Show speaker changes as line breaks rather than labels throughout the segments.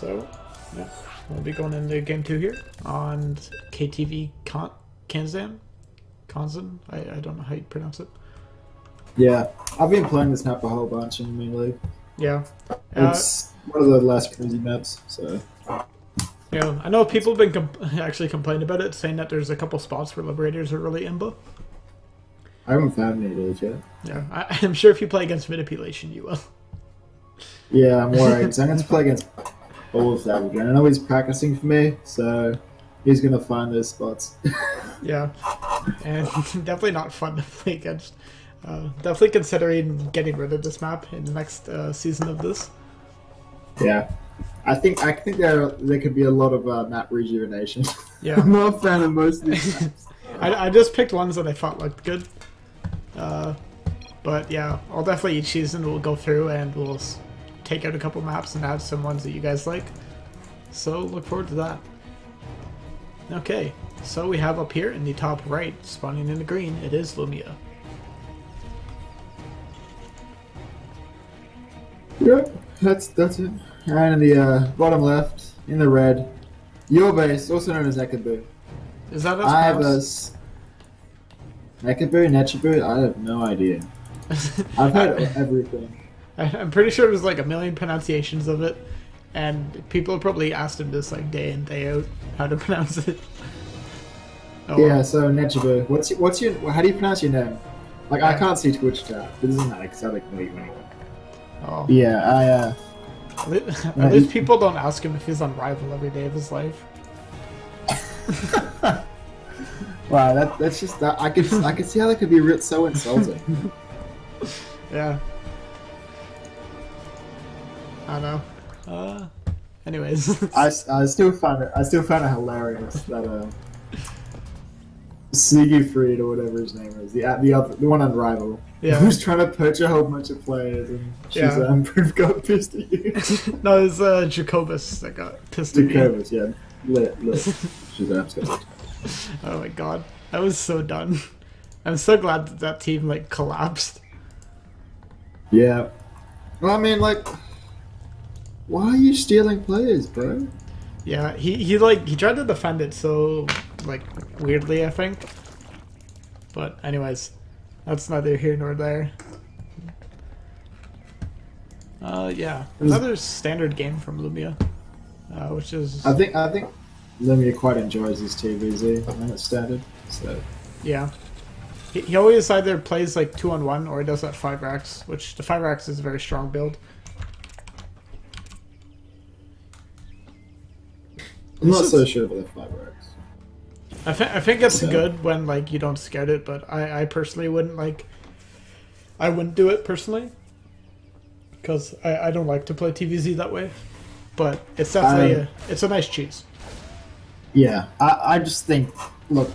So, yeah, we'll be going into game 2 here on KTV Kanzan? Kanzan? I don't know how you pronounce it.
Yeah, I've been playing this map a whole bunch in the main league.
Yeah.
It's one of the less crazy maps, so.
Yeah, I know people have been actually complaining about it, saying that there's a couple spots where Liberators are really imba.
I haven't found any of those yet.
Yeah, I'm sure if you play against Manipulation, you will.
Yeah, I'm worried. So I'm going to play against all of that again. I know he's practicing for me, so he's going to find those spots.
Yeah, and definitely not fun to play against. Definitely considering getting rid of this map in the next season of this.
Yeah, I think there could be a lot of map rejuvenation.
Yeah,
I'm not a fan of most of these maps.
I just picked ones that I thought looked good. But yeah, I'll definitely each season we'll go through and we'll take out a couple maps and add some ones that you guys like. So look forward to that. Okay, so we have up here in the top right, spawning in the green, it is Lumia.
Yep, that's it. And in the bottom left, in the red, your base, also known as Ekabu.
Is that
I have
us?
Ekabu, Nechibu, I have no idea. I've heard everything.
I'm pretty sure there's like a million pronunciations of it, and people have probably asked him this like day in day out how to pronounce it. Oh,
Yeah, so Nechibu, how do you pronounce your name? Like, I can't see Twitch chat. It doesn't matter because I like know you anyway.
Oh.
Yeah,
At least people don't ask him if he's on Rival every day of his life.
wow, that's just that. I could see how that could be so insulting.
Yeah. I don't know. Anyways.
I still find it hilarious that Siegfried or whatever his name is, the one on Rival,
Yeah.
who's trying to poach a whole bunch of players, and Shazam got pissed at you.
No, it was Jacobus that got pissed at me.
Jacobus, yeah, lit. Shazam's got it.
Oh my god. I was so done. I'm so glad that team like collapsed.
Yeah. Well, I mean, like, why are you stealing players, bro?
Yeah, he tried to defend it so like weirdly, I think. But anyways, that's neither here nor there. Yeah, another standard game from Lumia, which is
I think Lumia quite enjoys his TVZ when it's standard. So
yeah. He always either plays like 2-on-1 or he does that 5 racks, which the 5 racks is a very strong build.
I'm not so sure about the 5 racks.
I think it's good when like you don't scout it, but I personally wouldn't like. I wouldn't do it personally because I don't like to play TVZ that way. But it's definitely it's a nice cheese.
Yeah, I just think, look,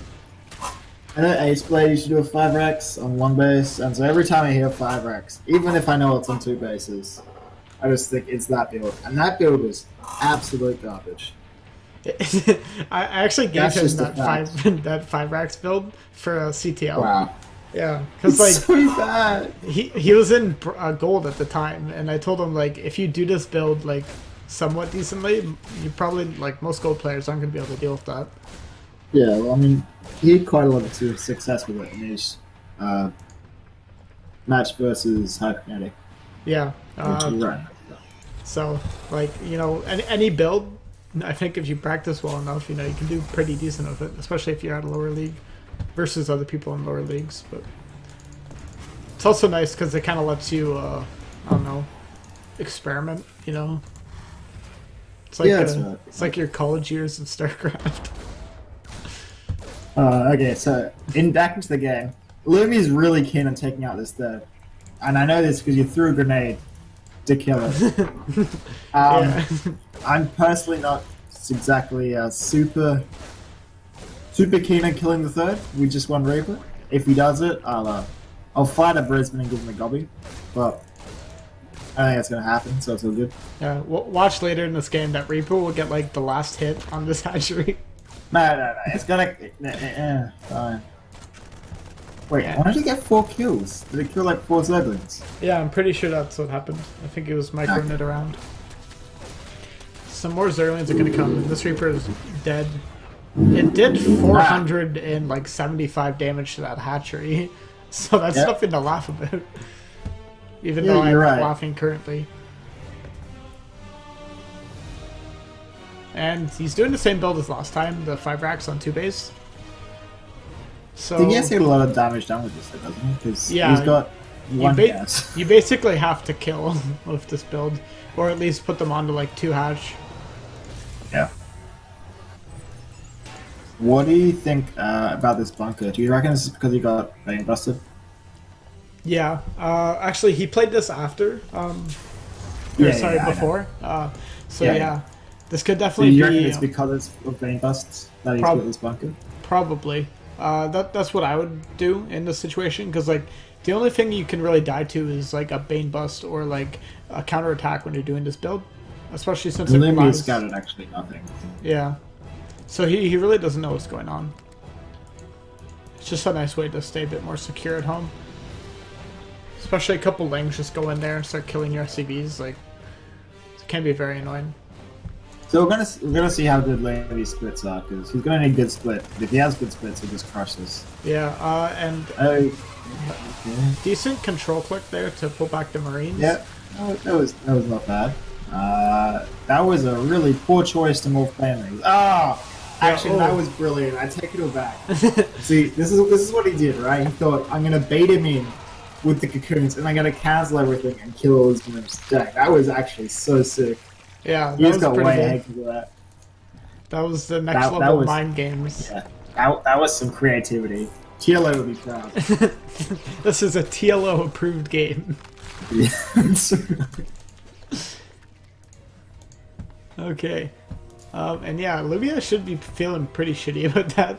I know Ace Blade used to do a 5 racks on one base, and so every time I hear 5 racks, even if I know it's on 2 bases, I just think it's that build, and that build is absolute garbage.
I actually gave
That's
him
just a
that 5 racks build for a CTL.
Wow,
Yeah, because
it's
like
so bad.
he was in gold at the time, and I told him like if you do this build like somewhat decently, you probably like most gold players aren't going to be able to deal with that.
Yeah, well, I mean, he had quite a lot of success with it in his match versus Hyperkinetic.
Yeah.
Right.
So like any build, I think if you practice well enough, you can do pretty decent with it, especially if you're at a lower league versus other people in lower leagues. But it's also nice because it kind of lets you, I don't know, experiment. It's like it's like your college years of StarCraft.
Okay, so back into the game, Lumi's really keen on taking out this third, and I know this because you threw a grenade to kill it.
Yeah.
I'm personally not exactly super keen on killing the third. We just won Reaper. If he does it, I'll fight at Brisbane and give him a gobby, but I think that's gonna happen, so it's all good.
Yeah, watch later in this game that Reaper will get like the last hit on this hatchery.
No, it's gonna. Fine. Wait,
Yeah.
why did he get 4 kills? Did it kill like 4 Zerglings?
Yeah, I'm pretty sure that's what happened. I think it was microing it around. So some more Zerlings are gonna come, and this Reaper is dead. It did 475 damage to that hatchery, so that's
Yep.
nothing to laugh about. Even
Yeah,
though I'm
you're right.
laughing currently. And he's doing the same build as last time, the 5 racks on 2 base. So
He gets a lot of damage done with this, though, doesn't he? Because
Yeah,
he's got one
ba-
gas.
you basically have to kill with this build, or at least put them onto like 2 hatch.
Yeah. What do you think about this bunker? Do you reckon this is because he got vein busted?
Yeah, actually he played this after,
Yeah, I know.
before. So
Yeah,
yeah,
yeah.
this could
Do
definitely
you reckon
be
it's because of vein busts that he's
Prob-
got this bunker?
probably. That's what I would do in this situation, because like the only thing you can really die to is like a Bane bust or like a counterattack when you're doing this build, especially since it
Olympia's
relies.
scouted actually nothing.
Yeah, so he really doesn't know what's going on. It's just a nice way to stay a bit more secure at home. Especially a couple lings just go in there and start killing your SCVs. Like, it can be very annoying.
So we're gonna see how good Levy's splits are, because he's gonna need good split. But if he has good splits, he'll just crush this.
Yeah, and
Oh, okay.
decent control click there to pull back the Marines.
Yeah, that was not bad. That was a really poor choice to move families. Ah, actually, that was brilliant. I take it all back. See, this is what he did, right? He thought, I'm gonna bait him in with the cocoons, and I'm gonna cancel everything and kill all his units. Dang, that was actually so sick.
Yeah,
He
that
just
was
got
pretty
way
good.
ahead of that.
That was the next
That
level
was-
mind games.
Yeah, that was some creativity. TLO would be proud.
This is a TLO approved game.
Yeah.
Okay. And yeah, Libya should be feeling pretty shitty about that.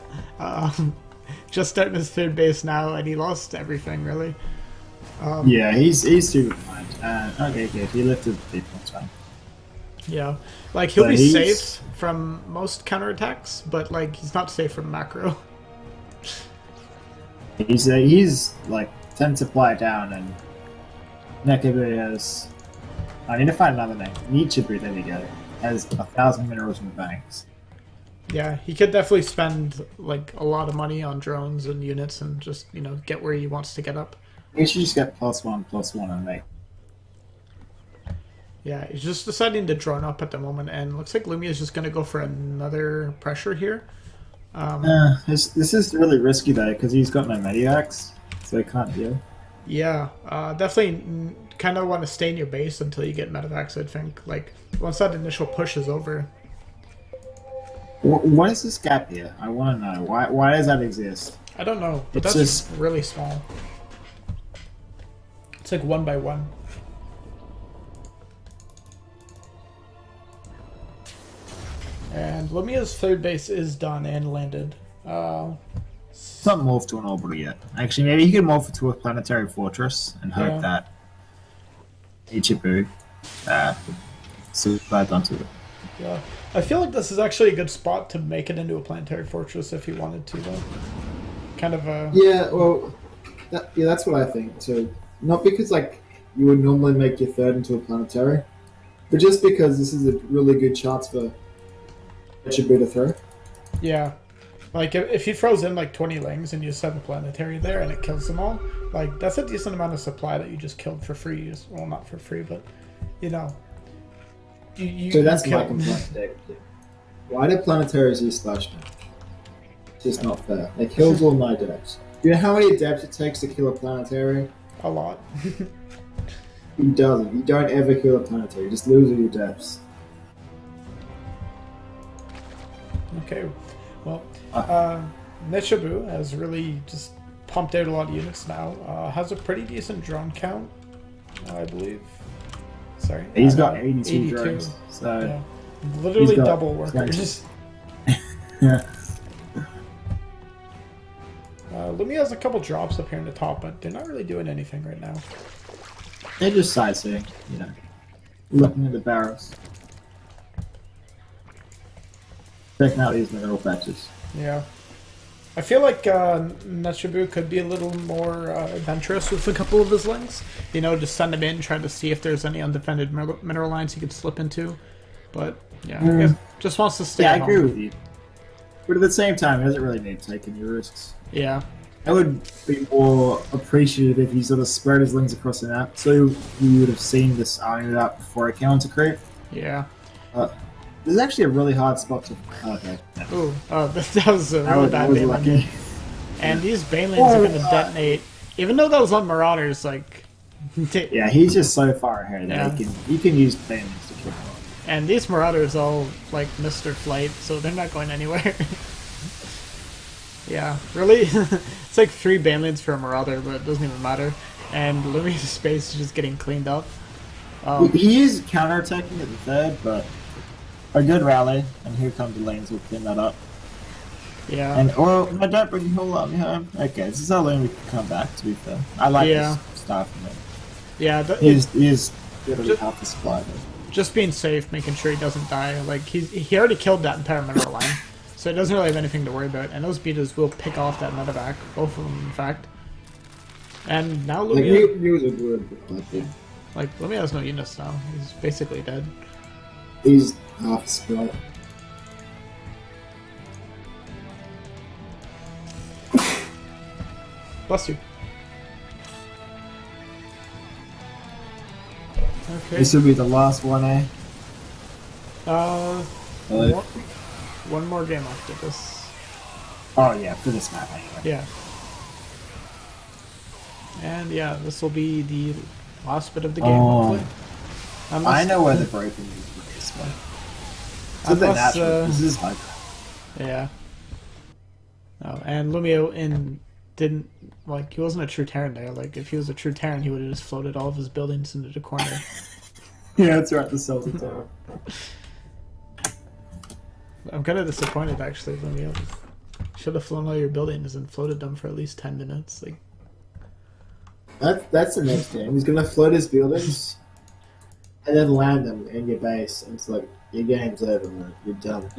Just starting his 3rd base now, and he lost everything, really.
Yeah, he's super behind. Okay, good. He lifted people. That's fine.
Yeah. Like, he'll
But
be
he's-
safe from most counterattacks, but, like, he's not safe from macro.
He's like 10 supply down, and Nekabu has. I need to find another name. Nichibu, there we go. Has 1,000 minerals in the banks.
Yeah, he could definitely spend, like, a lot of money on drones and units and just, you know, get where he wants to get up.
He should just get +1/+1 and make.
Yeah, he's just deciding to drone up at the moment, and looks like Lumia is just going to go for another pressure here.
This is really risky though, because he's got no Medivacs, so he can't deal.
Yeah, definitely kind of want to stay in your base until you get medevacs, I think. Like, once that initial push is over.
What is this gap here? I want to know. Why does that exist?
I don't know, but
It's
that's
just-
really small. It's like 1 by 1. And Lumia's 3rd base is done and landed.
It's not morphed to an orbital yet. Actually, maybe he could morph it to a planetary fortress and hope
Yeah.
that Ichibu survived onto it.
Yeah, I feel like this is actually a good spot to make it into a planetary fortress if you wanted to, though. Kind of a...
Yeah, well, that's what I think too. Not because like you would normally make your 3rd into a planetary, but just because this is a really good chance for Ichibu to throw.
Yeah. Like, if he throws in, like, 20 lings and you set a planetary there and it kills them all, like, that's a decent amount of supply that you just killed for free. Well, not for free, but, you know.
So that's
kill
my complaint today. Why do planetaries use splash damage? It's just not fair. It kills all my adepts. You know how many adepts it takes to kill a planetary?
a lot.
It doesn't. You don't ever kill a planetary. You just lose all your adepts.
Okay. Well, Nichibu has really just pumped out a lot of units now. Has a pretty decent drone count, I believe. Sorry.
He's got 82 drones. So
Yeah. Literally
He's got-
double
he's got-
workers.
yeah.
Lumia has a couple drops up here in the top, but they're not really doing anything right now.
They're just sightseeing, you know. Looking at the barrels. Checking out these mineral patches.
Yeah. I feel like Nichibu could be a little more adventurous with a couple of his links. You know, just send them in, try to see if there's any undefended mineral lines he could slip into. But yeah,
Mm.
I guess just wants to stay.
Yeah, I
at
agree
home.
with you. But at the same time, he doesn't really need to take any risks.
Yeah,
I would be more appreciative if he sort of spread his links across the map, so you would have seen this army map before it came onto creep.
yeah.
This is actually a really hard spot to. Okay. No.
Ooh, that was a
That
really
was,
bad
that was
Baneland
lucky.
hit. And these Banelings are gonna detonate, even though that was on Marauders. Like,
Yeah, he's just so far ahead that
Yeah.
he can use bandits to kill him.
and these Marauders all like Mr. Flight, so they're not going anywhere. Yeah, really, it's like 3 Banelings for a Marauder, but it doesn't even matter. And Lumia's space is just getting cleaned up.
He is counterattacking at the third, but a good rally, and here come the lanes will clean that up.
Yeah,
And no, don't bring the whole army home. Okay, this is how lane we can come back. To be fair, I like
Yeah.
this stuff from him.
yeah.
He's literally
Just-
half the supply. Though.
Just being safe, making sure he doesn't die. Like he already killed that entire mineral line, so he doesn't really have anything to worry about. And those beaters will pick off that medevac, both of them, in fact. And now
Like
Lumia,
he was a good reflected.
like Lumia has no units now. He's basically dead.
He's half the supply.
Bless you. Okay.
This will be the last one, eh?
Uh,
Like-
one more game after this.
Oh yeah, for this map anyway.
Yeah. And yeah, this will be the last bit of the game,
Oh.
hopefully.
I know where the broken is with this one. So the
Unless,
natural. This is hard.
Yeah. Oh, and Lumio didn't like he wasn't a true Terran there. Like if he was a true Terran, he would have just floated all of his buildings into the corner.
Yeah, that's right. The Celtic Tower.
I'm kind of disappointed actually, Lumio. Should have flown all your buildings and floated them for at least 10 minutes. Like
That's the next game. He's gonna float his buildings and then land them in your base, and it's like your game's over, man. You're done.